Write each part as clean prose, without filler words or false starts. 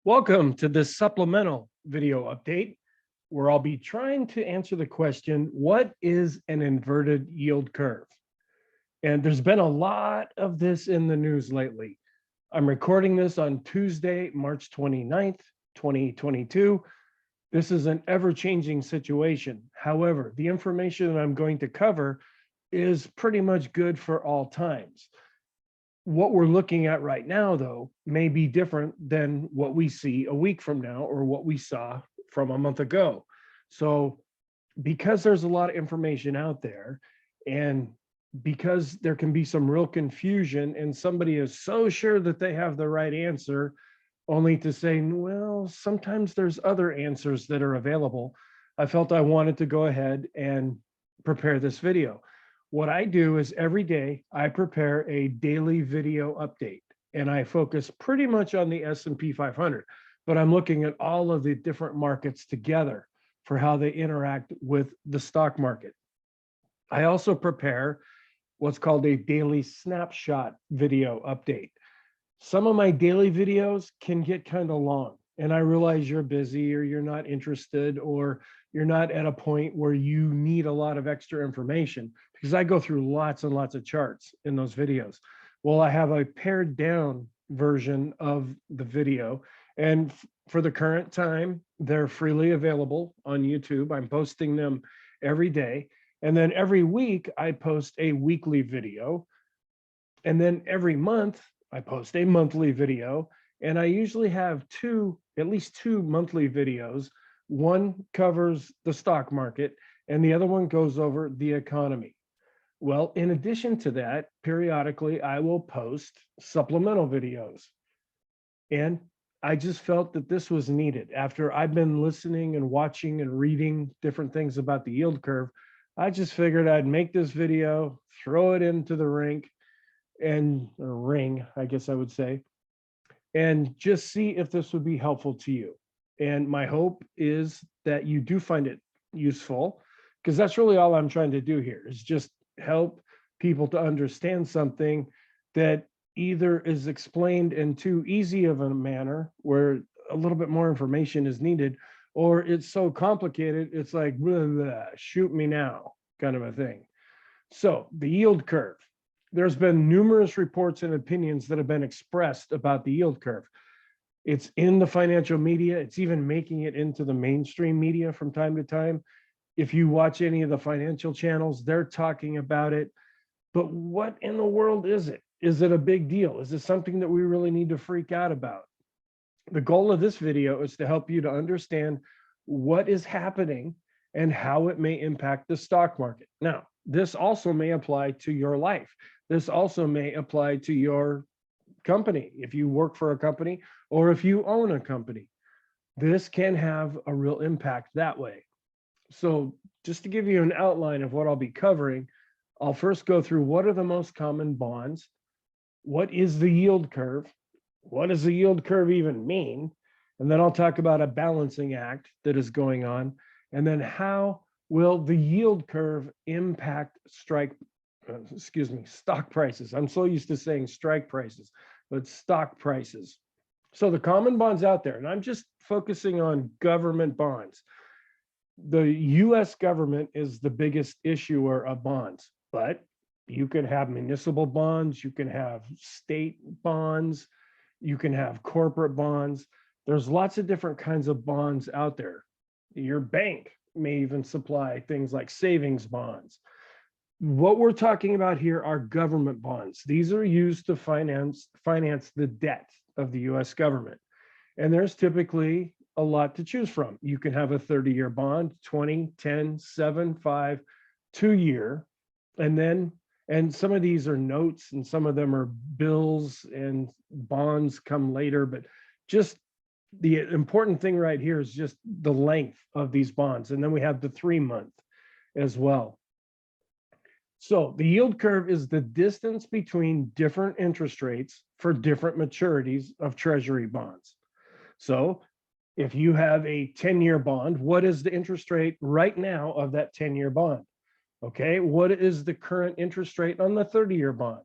Welcome to this supplemental video update where I'll be trying to answer the question, what is an inverted yield curve? And there's been a lot of this in the news lately. I'm recording this on Tuesday, March 29th, 2022. This is an ever-changing situation. However, the information that I'm going to cover is pretty much good for all times. What we're looking at right now, though, may be different than what we see a week from now or what we saw from a month ago. So because there's a lot of information out there, and because there can be some real confusion and somebody is so sure that they have the right answer, only to say, well, sometimes there's other answers that are available, I felt I wanted to go ahead and prepare this video. What I do is every day I prepare a daily video update, and I focus pretty much on the S&P 500, but I'm looking at all of the different markets together for how they interact with the stock market. I also prepare what's called a daily snapshot video update. Some of my daily videos can get kind of long, and I realize you're busy or you're not interested or you're not at a point where you need a lot of extra information, because I go through lots and lots of charts in those videos. Well, I have a pared down version of the video, and for the current time, they're freely available on YouTube. I'm posting them every day. And then every week I post a weekly video. And then every month I post a monthly video. And I usually have at least two monthly videos. One covers the stock market and the other one goes over the economy. Well, in addition to that, periodically I will post supplemental videos. And I just felt that this was needed. After I've been listening and watching and reading different things about the yield curve, I just figured I'd make this video, throw it into the ring, I guess I would say, and just see if this would be helpful to you. And my hope is that you do find it useful, because that's really all I'm trying to do here, is just help people to understand something that either is explained in too easy of a manner where a little bit more information is needed, or it's so complicated, it's like, blah, blah, shoot me now kind of a thing. So the yield curve. There's been numerous reports and opinions that have been expressed about the yield curve. It's in the financial media. It's even making it into the mainstream media from time to time. If you watch any of the financial channels, they're talking about it. But what in the world is it? Is it a big deal? Is it something that we really need to freak out about? The goal of this video is to help you to understand what is happening and how it may impact the stock market. Now, this also may apply to your life. This also may apply to your company. If you work for a company or if you own a company, this can have a real impact that way. So just to give you an outline of what I'll be covering, I'll first go through what are the most common bonds, what is the yield curve, what does the yield curve even mean, and then I'll talk about a balancing act that is going on, and then how will the yield curve impact stock prices. I'm so used to saying strike prices, but stock prices. So the common bonds out there, and I'm just focusing on government bonds. The US government is the biggest issuer of bonds, but you can have municipal bonds, you can have state bonds, you can have corporate bonds. There's lots of different kinds of bonds out there. Your bank may even supply things like savings bonds. What we're talking about here are government bonds. These are used to finance the debt of the US government. And there's typically a lot to choose from. You can have a 30-year bond, 20, 10, 7, 5, 2-year. And some of these are notes and some of them are bills, and bonds come later. But just the important thing right here is just the length of these bonds. And then we have the 3-month as well. So the yield curve is the distance between different interest rates for different maturities of treasury bonds. So if you have a 10-year bond, what is the interest rate right now of that 10-year bond? Okay, what is the current interest rate on the 30-year bond?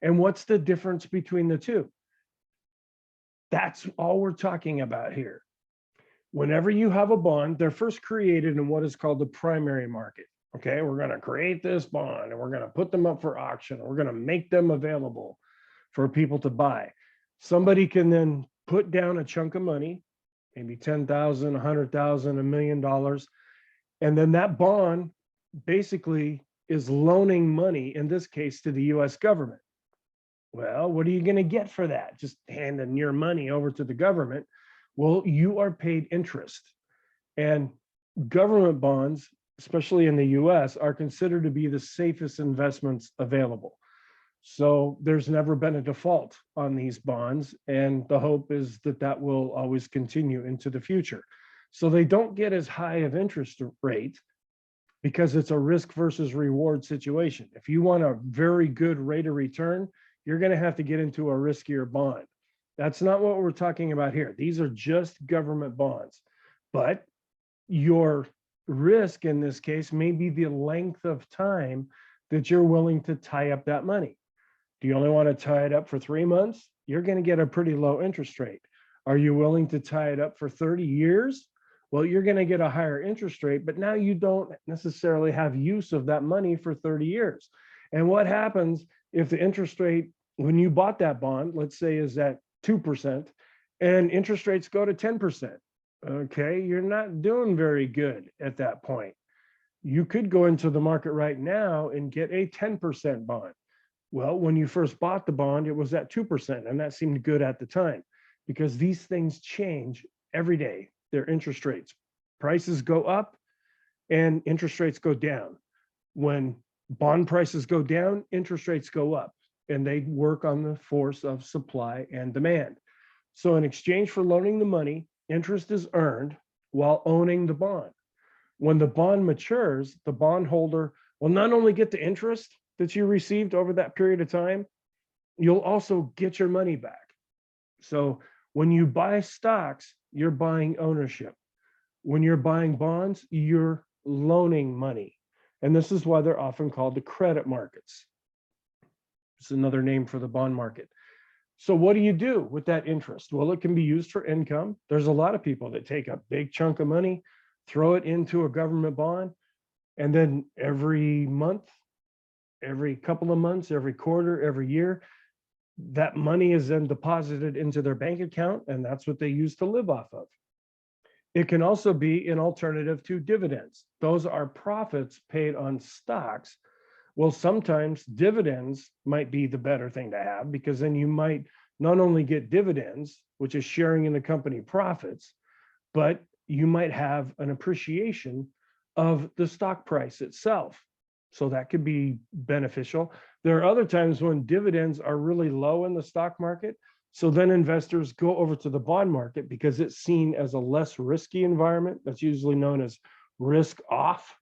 And what's the difference between the two? That's all we're talking about here. Whenever you have a bond, they're first created in what is called the primary market. Okay, we're going to create this bond and we're going to put them up for auction. We're going to make them available for people to buy. Somebody can then put down a chunk of money, maybe 10,000, 100,000, $1 million. And then that bond basically is loaning money, in this case, to the US government. Well, what are you going to get for that? Just handing your money over to the government? Well, you are paid interest. And government bonds, especially in the US, are considered to be the safest investments available. So there's never been a default on these bonds. And the hope is that that will always continue into the future. So they don't get as high of interest rate because it's a risk versus reward situation. If you want a very good rate of return, you're going to have to get into a riskier bond. That's not what we're talking about here. These are just government bonds. But your risk in this case may be the length of time that you're willing to tie up that money. Do you only want to tie it up for 3 months? You're going to get a pretty low interest rate. Are you willing to tie it up for 30 years? Well, you're going to get a higher interest rate, but now you don't necessarily have use of that money for 30 years. And what happens if the interest rate, when you bought that bond, let's say is at 2%, and interest rates go to 10%? Okay, you're not doing very good at that point. You could go into the market right now and get a 10% bond. Well, when you first bought the bond, it was at 2%, and that seemed good at the time because these things change every day. Their interest rates, prices go up and interest rates go down. When bond prices go down, interest rates go up, and they work on the force of supply and demand. So in exchange for loaning the money, interest is earned while owning the bond. When the bond matures, the bondholder will not only get the interest that you received over that period of time, you'll also get your money back. So when you buy stocks, you're buying ownership. When you're buying bonds, you're loaning money. And this is why they're often called the credit markets. It's another name for the bond market. So what do you do with that interest? Well, it can be used for income. There's a lot of people that take a big chunk of money, throw it into a government bond, and then every month, every couple of months, every quarter, every year, that money is then deposited into their bank account, and that's what they use to live off of. It can also be an alternative to dividends. Those are profits paid on stocks. Well, sometimes dividends might be the better thing to have because then you might not only get dividends, which is sharing in the company profits, but you might have an appreciation of the stock price itself. So that could be beneficial. There are other times when dividends are really low in the stock market. So then investors go over to the bond market because it's seen as a less risky environment. That's usually known as risk off,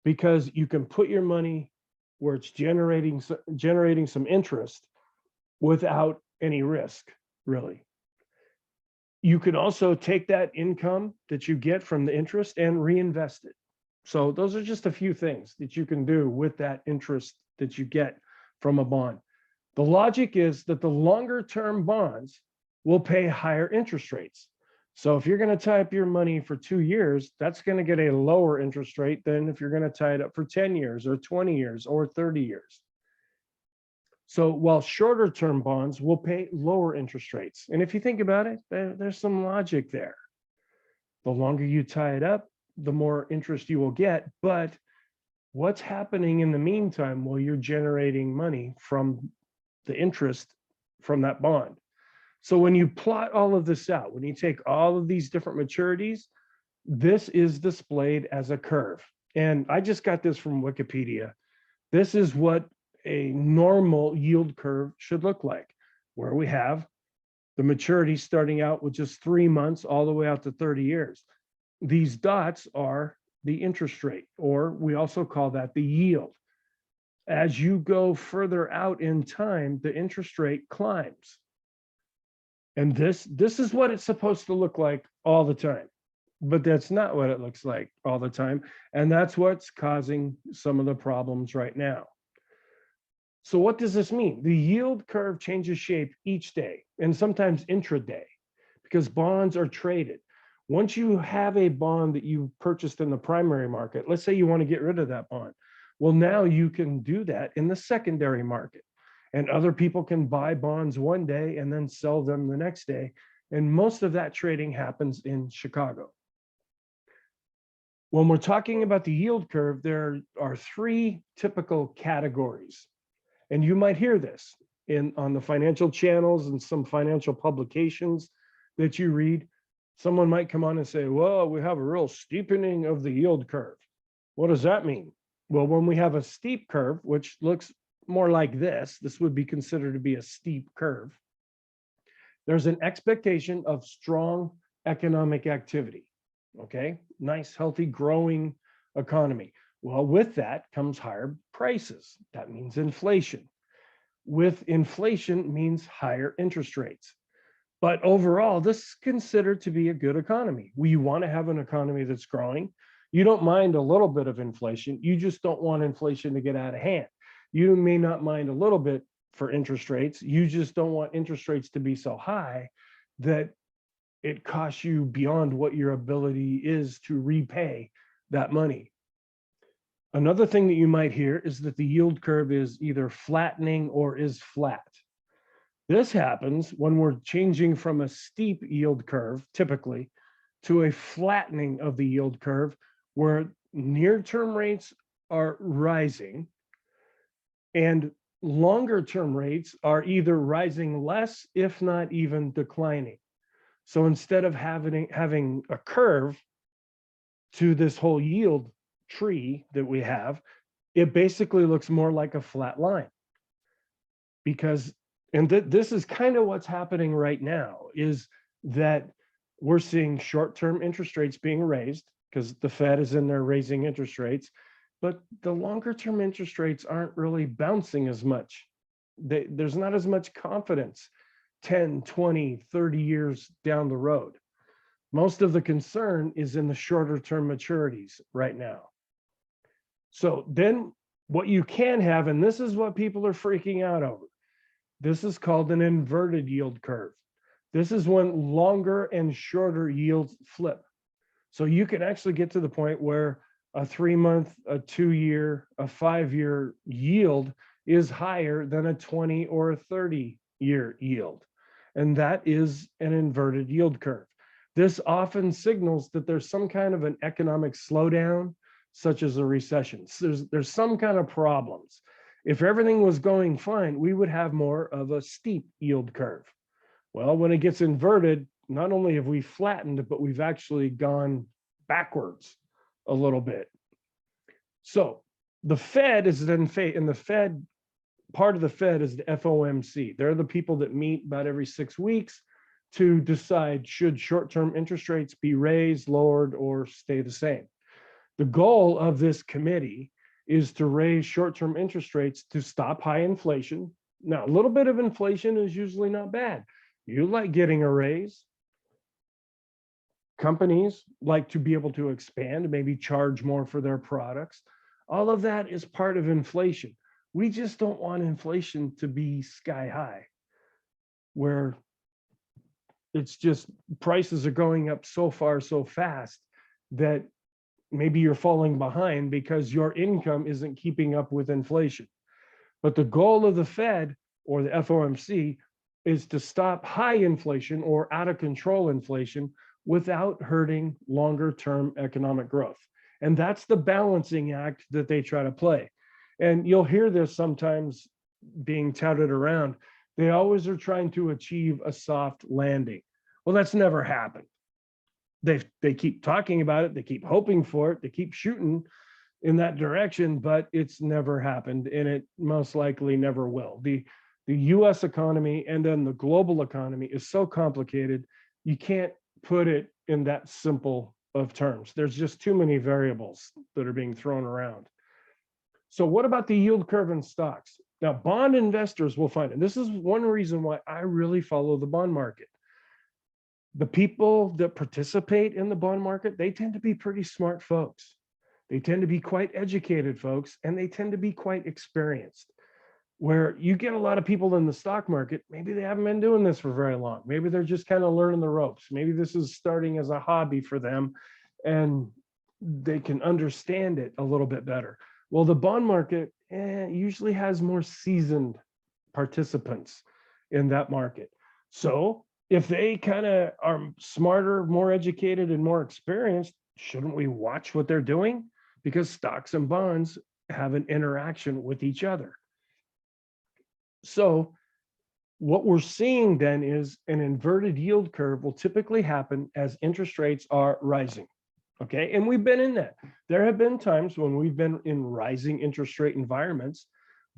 because you can put your money where it's generating some interest without any risk, really. You can also take that income that you get from the interest and reinvest it. So those are just a few things that you can do with that interest that you get from a bond. The logic is that the longer term bonds will pay higher interest rates. So if you're going to tie up your money for 2 years, that's going to get a lower interest rate than if you're going to tie it up for 10 years or 20 years or 30 years. So while shorter term bonds will pay lower interest rates. And if you think about it, there's some logic there. The longer you tie it up, the more interest you will get. But what's happening in the meantime while you're generating money from the interest from that bond? So when you plot all of this out, when you take all of these different maturities, this is displayed as a curve. And I just got this from Wikipedia. This is what a normal yield curve should look like, where we have the maturity starting out with just 3 months all the way out to 30 years. These dots are the interest rate, or we also call that the yield. As you go further out in time, the interest rate climbs. And this is what it's supposed to look like all the time. But that's not what it looks like all the time. And that's what's causing some of the problems right now. So what does this mean? The yield curve changes shape each day and sometimes intraday because bonds are traded. Once you have a bond that you purchased in the primary market, let's say you want to get rid of that bond. Well, now you can do that in the secondary market. And other people can buy bonds one day and then sell them the next day. And most of that trading happens in Chicago. When we're talking about the yield curve, there are three typical categories. And you might hear this on the financial channels and some financial publications that you read. Someone might come on and say, well, we have a real steepening of the yield curve. What does that mean? Well, when we have a steep curve, which looks more like this would be considered to be a steep curve. There's an expectation of strong economic activity. Okay, nice, healthy, growing economy. Well, with that comes higher prices. That means inflation. With inflation means higher interest rates. But overall, this is considered to be a good economy. We want to have an economy that's growing. You don't mind a little bit of inflation. You just don't want inflation to get out of hand. You may not mind a little bit for interest rates. You just don't want interest rates to be so high that it costs you beyond what your ability is to repay that money. Another thing that you might hear is that the yield curve is either flattening or is flat. This happens when we're changing from a steep yield curve, typically, to a flattening of the yield curve where near-term rates are rising and longer-term rates are either rising less, if not even declining. So instead of having a curve to this whole yield tree that we have, it basically looks more like a flat line. Because, and this is kind of what's happening right now, is that we're seeing short-term interest rates being raised because the Fed is in there raising interest rates, but the longer-term interest rates aren't really bouncing as much. There's not as much confidence 10, 20, 30 years down the road. Most of the concern is in the shorter term maturities right now. So then what you can have, and this is what people are freaking out over, this is called an inverted yield curve. This is when longer and shorter yields flip. So you can actually get to the point where a 3-month, a 2-year, a 5-year yield is higher than a 20 or a 30-year yield. And that is an inverted yield curve. This often signals that there's some kind of an economic slowdown, such as a recession. So there's some kind of problems. If everything was going fine, we would have more of a steep yield curve. Well, when it gets inverted, not only have we flattened, but we've actually gone backwards a little bit. So the Fed is then, and the Fed, part of the Fed is the FOMC. They're the people that meet about every 6 weeks to decide should short-term interest rates be raised, lowered, or stay the same. The goal of this committee is to raise short-term interest rates to stop high inflation. Now, a little bit of inflation is usually not bad. You like getting a raise. Companies like to be able to expand, maybe charge more for their products. All of that is part of inflation. We just don't want inflation to be sky high, where it's just prices are going up so far, so fast that maybe you're falling behind because your income isn't keeping up with inflation. But the goal of the Fed or the FOMC is to stop high inflation or out of control inflation without hurting longer term economic growth. And that's the balancing act that they try to play. And you'll hear this sometimes being touted around. They always are trying to achieve a soft landing. Well, that's never happened. They keep talking about it, they keep hoping for it, they keep shooting in that direction, but it's never happened, and it most likely never will. The US economy and then the global economy is so complicated, you can't put it in that simple of terms. There's just too many variables that are being thrown around. So what about the yield curve in stocks? Now, bond investors will find it. This is one reason why I really follow the bond market. The people that participate in the bond market, they tend to be pretty smart folks. They tend to be quite educated folks, and they tend to be quite experienced. where you get a lot of people in the stock market. Maybe they haven't been doing this for very long. Maybe they're just kind of learning the ropes. Maybe this is starting as a hobby for them and they can understand it a little bit better. Well, the bond market usually has more seasoned participants in that market. So if they kind of are smarter, more educated, and more experienced, shouldn't we watch what they're doing? Because stocks and bonds have an interaction with each other. So what we're seeing then is an inverted yield curve will typically happen as interest rates are rising. Okay, and we've been in that. There have been times when we've been in rising interest rate environments,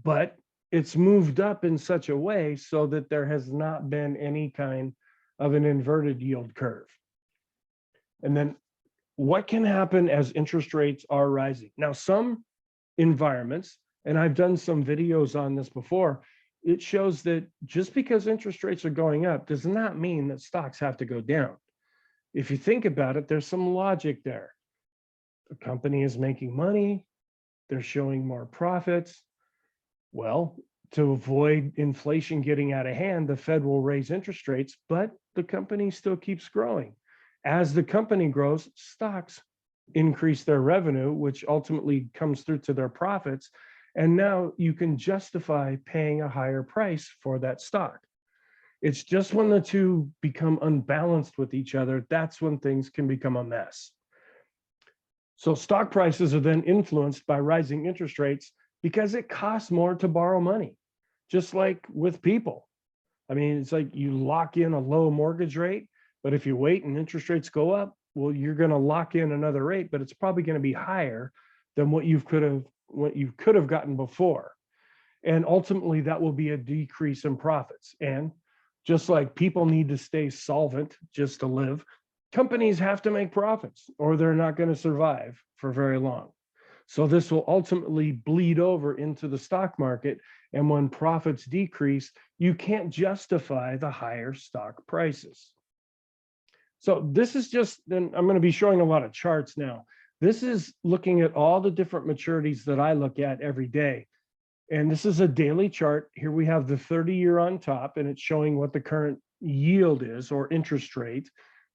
but it's moved up in such a way so that there has not been any kind of an inverted yield curve. And then what can happen as interest rates are rising? Now, some environments, and I've done some videos on this before, it shows that just because interest rates are going up does not mean that stocks have to go down. If you think about it, there's some logic there. The company is making money, they're showing more profits. Well, to avoid inflation getting out of hand, the Fed will raise interest rates, but the company still keeps growing. As the company grows, stocks increase their revenue, which ultimately comes through to their profits. And now you can justify paying a higher price for that stock. It's just when the two become unbalanced with each other, that's when things can become a mess. So stock prices are then influenced by rising interest rates because it costs more to borrow money, just like with people. I mean, it's like you lock in a low mortgage rate, but if you wait and interest rates go up, well, you're going to lock in another rate, but it's probably going to be higher than what you could have gotten before. And ultimately, that will be a decrease in profits. And just like people need to stay solvent just to live, companies have to make profits or they're not going to survive for very long. So this will ultimately bleed over into the stock market. And when profits decrease, you can't justify the higher stock prices. So this is just, then I'm going to be showing a lot of charts now. This is looking at all the different maturities that I look at every day. And this is a daily chart. Here we have the 30-year on top, and it's showing what the current yield is or interest rate.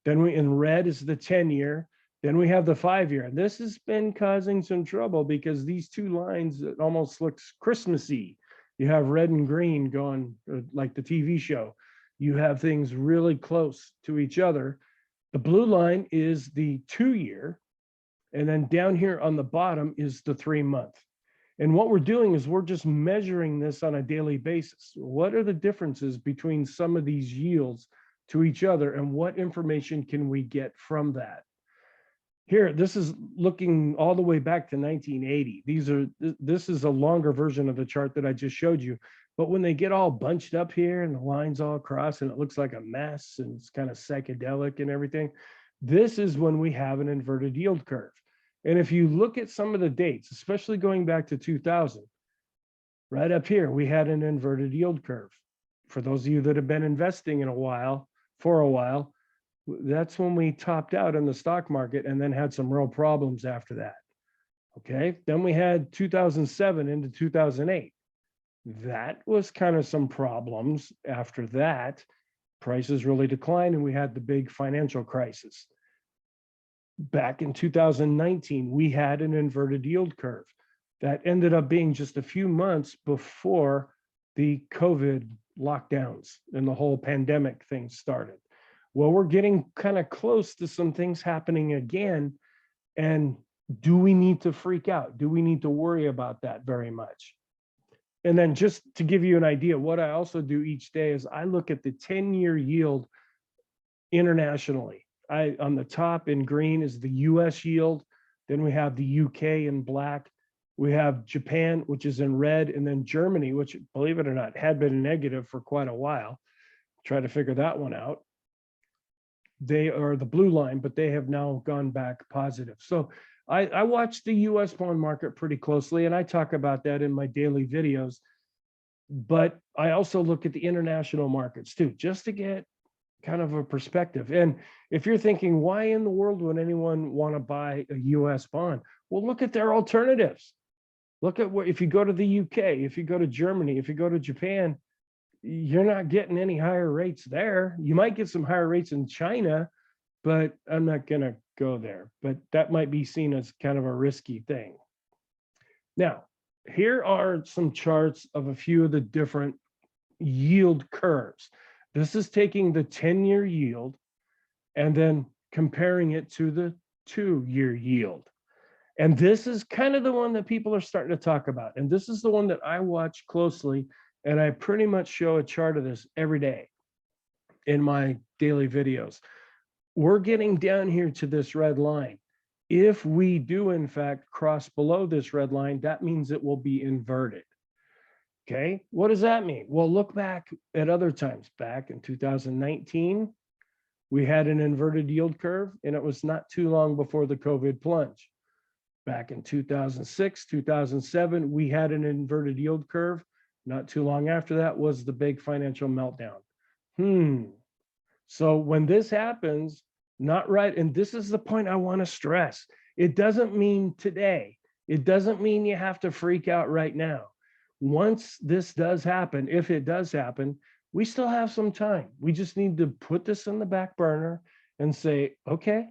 Then we, in red is the 10-year. Then we have the 5-year. And this has been causing some trouble because these two lines, it almost looks Christmassy. You have red and green going like the TV show. You have things really close to each other. The blue line is the 2-year. And then down here on the bottom is the 3-month. And what we're doing is we're just measuring this on a daily basis. What are the differences between some of these yields to each other, and what information can we get from that? Here, this is looking all the way back to 1980. This is a longer version of the chart that I just showed you. But when they get all bunched up here and the lines all cross and it looks like a mess and it's kind of psychedelic and everything, this is when we have an inverted yield curve. And if you look at some of the dates, especially going back to 2000, right up here, we had an inverted yield curve. For those of you that have been investing for a while, that's when we topped out in the stock market and then had some real problems after that. Okay, then we had 2007 into 2008. That was kind of some problems. After that, prices really declined and we had the big financial crisis. Back in 2019, we had an inverted yield curve that ended up being just a few months before the COVID lockdowns and the whole pandemic thing started. Well, we're getting kind of close to some things happening again. And do we need to freak out? Do we need to worry about that very much? And then just to give you an idea, what I also do each day is I look at the 10-year yield internationally. On the top in green is the US yield. Then we have the UK in black. We have Japan, which is in red, and then Germany, which, believe it or not, had been negative for quite a while. Try to figure that one out. They are the blue line, but they have now gone back positive. So I watch the US bond market pretty closely, and I talk about that in my daily videos. But I also look at the international markets too, just to get kind of a perspective. And if you're thinking, why in the world would anyone want to buy a US bond? Well, look at their alternatives. Look at what, if you go to the UK, if you go to Germany, if you go to Japan, you're not getting any higher rates there. You might get some higher rates in China, but I'm not going to go there. But that might be seen as kind of a risky thing. Now, here are some charts of a few of the different yield curves. This is taking the 10-year yield and then comparing it to the 2-year yield. And this is kind of the one that people are starting to talk about. And this is the one that I watch closely. And I pretty much show a chart of this every day in my daily videos. We're getting down here to this red line. If we do, in fact, cross below this red line, that means it will be inverted. Okay, what does that mean? Well, look back at other times. Back in 2019, we had an inverted yield curve, and it was not too long before the COVID plunge. Back in 2006, 2007, we had an inverted yield curve. Not too long after that was the big financial meltdown. So when this happens, not right, and this is the point I want to stress. It doesn't mean today. It doesn't mean you have to freak out right now. Once this does happen, if it does happen, we still have some time. We just need to put this in the back burner and say, okay,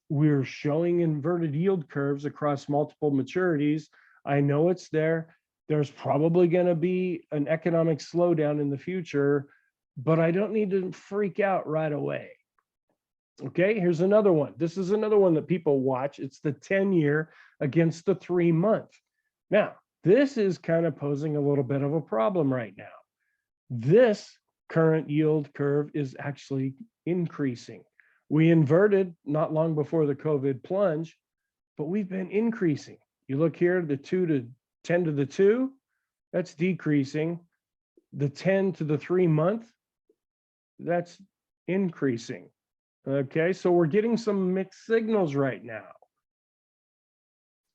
we're showing inverted yield curves across multiple maturities. I know it's there. There's probably going to be an economic slowdown in the future, but I don't need to freak out right away. Okay, here's another one. This is another one that people watch. It's the 10-year against the 3-month. Now, this is kind of posing a little bit of a problem right now. This current yield curve is actually increasing. We inverted not long before the COVID plunge, but we've been increasing. You look here, the 2 to 10 to the 2, that's decreasing. The 10 to the 3-month, that's increasing. Okay, so we're getting some mixed signals right now.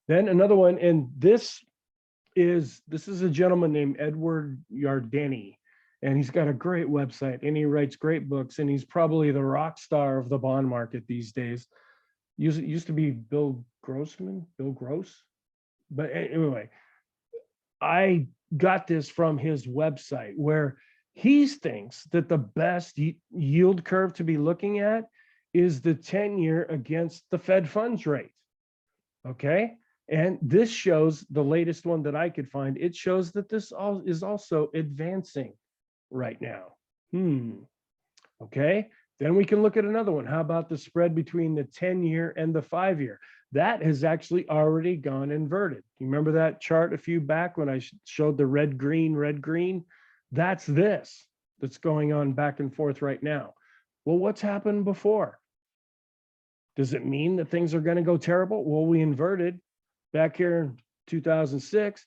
Then another one, and this is a gentleman named Edward Yardeni, and he's got a great website, and he writes great books, and he's probably the rock star of the bond market these days. Used to be Bill Gross, but anyway, I got this from his website where he thinks that the best yield curve to be looking at is the 10-year against the Fed funds rate. Okay. And this shows, the latest one that I could find, it shows that this is also advancing right now. Okay. Then we can look at another one. How about the spread between the 10-year and the 5-year? That has actually already gone inverted. You remember that chart a few back when I showed the red, green? That's this that's going on back and forth right now. Well, what's happened before? Does it mean that things are going to go terrible? Well, we inverted back here in 2006.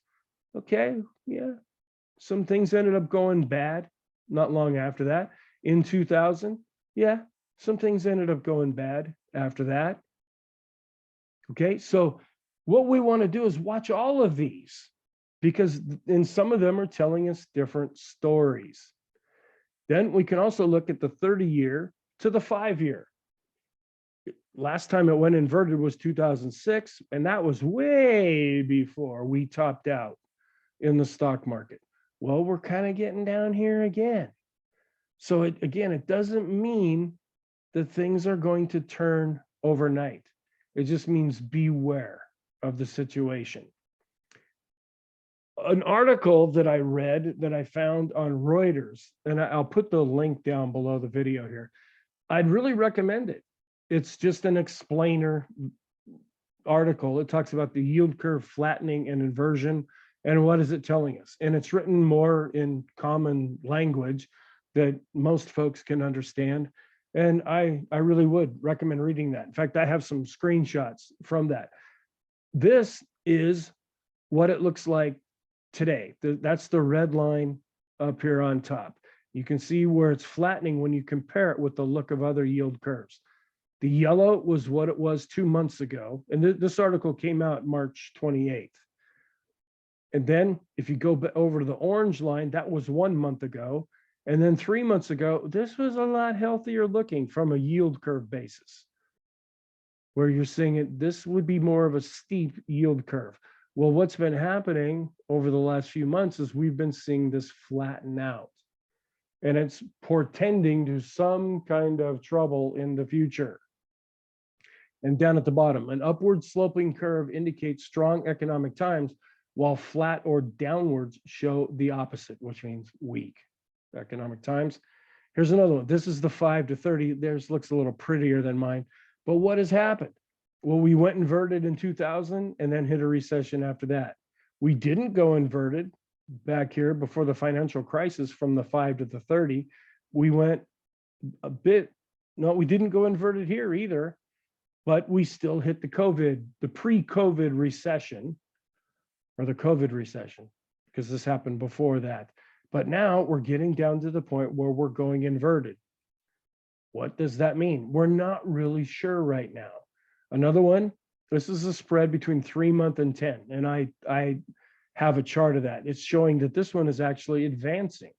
Okay, yeah. Some things ended up going bad not long after that. In 2000, yeah, some things ended up going bad after that. Okay, so what we want to do is watch all of these, because in some of them are telling us different stories. Then we can also look at the 30-year to the 5-year. Last time it went inverted was 2006, and that was way before we topped out in the stock market. Well, we're kind of getting down here again. So it doesn't mean that things are going to turn overnight. It just means beware of the situation. An article that I read that I found on Reuters, and I'll put the link down below the video here. I'd really recommend it. It's just an explainer article. It talks about the yield curve flattening and inversion, and what is it telling us? And it's written more in common language that most folks can understand. And I really would recommend reading that. In fact, I have some screenshots from that. This is what it looks like today. That's the red line up here on top. You can see where it's flattening when you compare it with the look of other yield curves. The yellow was what it was 2 months ago. And this article came out March 28th. And then if you go over to the orange line, that was 1 month ago. And then 3 months ago, this was a lot healthier looking from a yield curve basis, where you're seeing it, this would be more of a steep yield curve. Well, what's been happening over the last few months is we've been seeing this flatten out, and it's portending to some kind of trouble in the future. And down at the bottom, an upward sloping curve indicates strong economic times, while flat or downwards show the opposite, which means weak economic times. Here's another one. This is the 5 to 30. Theirs looks a little prettier than mine. But what has happened? Well, we went inverted in 2000 and then hit a recession after that. We didn't go inverted back here before the financial crisis from the 5 to the 30. We went a bit, no, we didn't go inverted here either, but we still hit the pre-COVID recession, or the COVID recession, because this happened before that. But now we're getting down to the point where we're going inverted. What does that mean? We're not really sure right now. Another one, this is a spread between 3-month and 10. And I have a chart of that. It's showing that this one is actually advancing.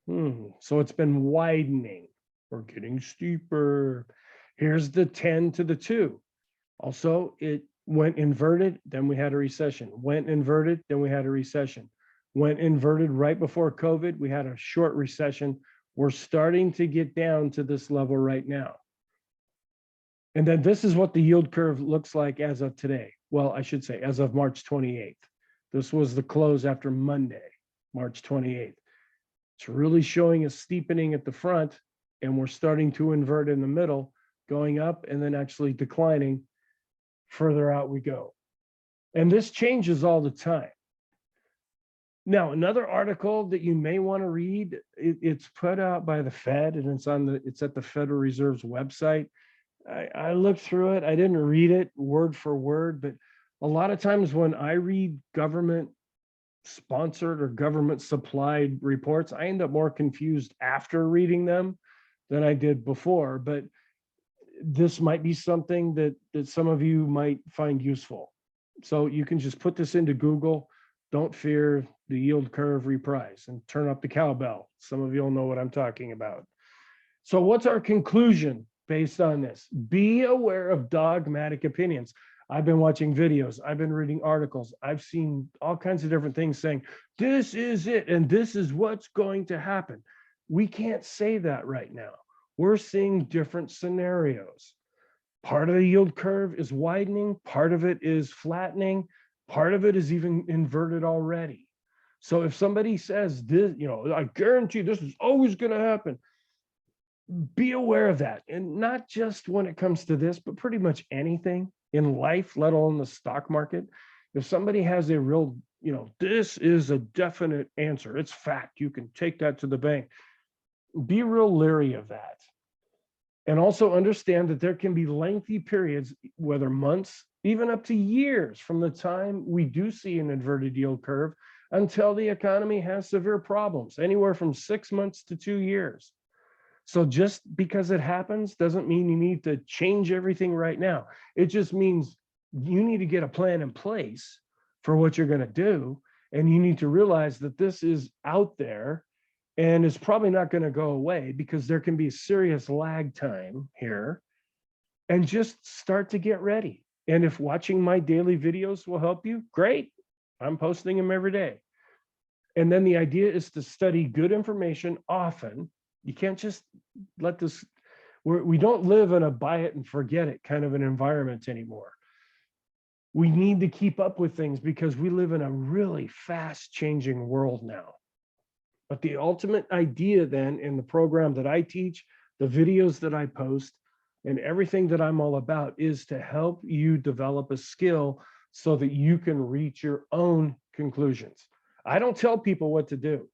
So it's been widening. We're getting steeper. Here's the 10 to the 2. Also, it went inverted, then we had a recession. Went inverted, then we had a recession. Went inverted right before COVID, we had a short recession. We're starting to get down to this level right now. And then this is what the yield curve looks like as of today. Well, I should say as of March 28th. This was the close after Monday, March 28th. It's really showing a steepening at the front, and we're starting to invert in the middle, going up and then actually declining. Further out we go. And this changes all the time. Now, another article that you may want to read, it's put out by the Fed, and it's at the Federal Reserve's website. I looked through it. I didn't read it word for word, but a lot of times when I read government sponsored or government supplied reports, I end up more confused after reading them than I did before. But this might be something that some of you might find useful. So you can just put this into Google. Don't fear the yield curve reprise, and turn up the cowbell. Some of you will know what I'm talking about. So what's our conclusion based on this? Be aware of dogmatic opinions. I've been watching videos. I've been reading articles. I've seen all kinds of different things saying, this is it, and this is what's going to happen. We can't say that right now. We're seeing different scenarios. Part of the yield curve is widening. Part of it is flattening. Part of it is even inverted already. So if somebody says this, I guarantee this is always going to happen, be aware of that. And not just when it comes to this, but pretty much anything in life, let alone the stock market. If somebody has a real, this is a definite answer, it's fact, you can take that to the bank, be real leery of that. And also understand that there can be lengthy periods, whether months, even up to years, from the time we do see an inverted yield curve until the economy has severe problems, anywhere from 6 months to 2 years. So just because it happens doesn't mean you need to change everything right now. It just means you need to get a plan in place for what you're going to do. And you need to realize that this is out there and it's probably not going to go away, because there can be serious lag time here. And just start to get ready. And if watching my daily videos will help you, great. I'm posting them every day. And then the idea is to study good information often. You can't just let this, we don't live in a buy it and forget it kind of an environment anymore. We need to keep up with things because we live in a really fast changing world now. But the ultimate idea then in the program that I teach, the videos that I post, and everything that I'm all about is to help you develop a skill so that you can reach your own conclusions. I don't tell people what to do.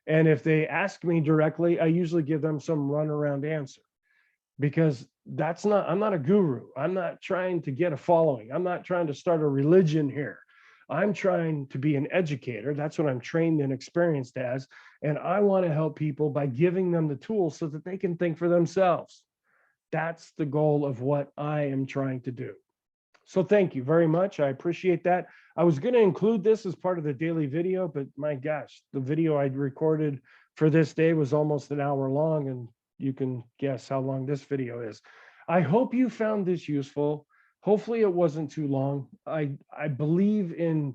And if they ask me directly, I usually give them some runaround answer, because I'm not a guru. I'm not trying to get a following. I'm not trying to start a religion here. I'm trying to be an educator. That's what I'm trained and experienced as. And I want to help people by giving them the tools so that they can think for themselves. That's the goal of what I am trying to do. So thank you very much. I appreciate that. I was going to include this as part of the daily video, but my gosh, the video I recorded for this day was almost an hour long, and you can guess how long this video is. I hope you found this useful. Hopefully it wasn't too long. I believe in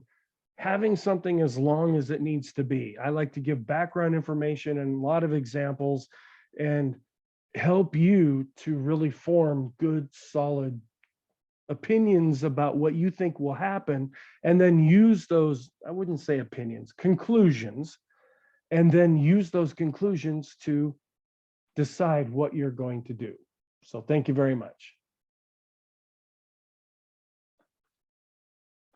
having something as long as it needs to be. I like to give background information and a lot of examples and help you to really form good, solid opinions about what you think will happen, and then use those, I wouldn't say opinions, conclusions, and then use those conclusions to decide what you're going to do. So thank you very much.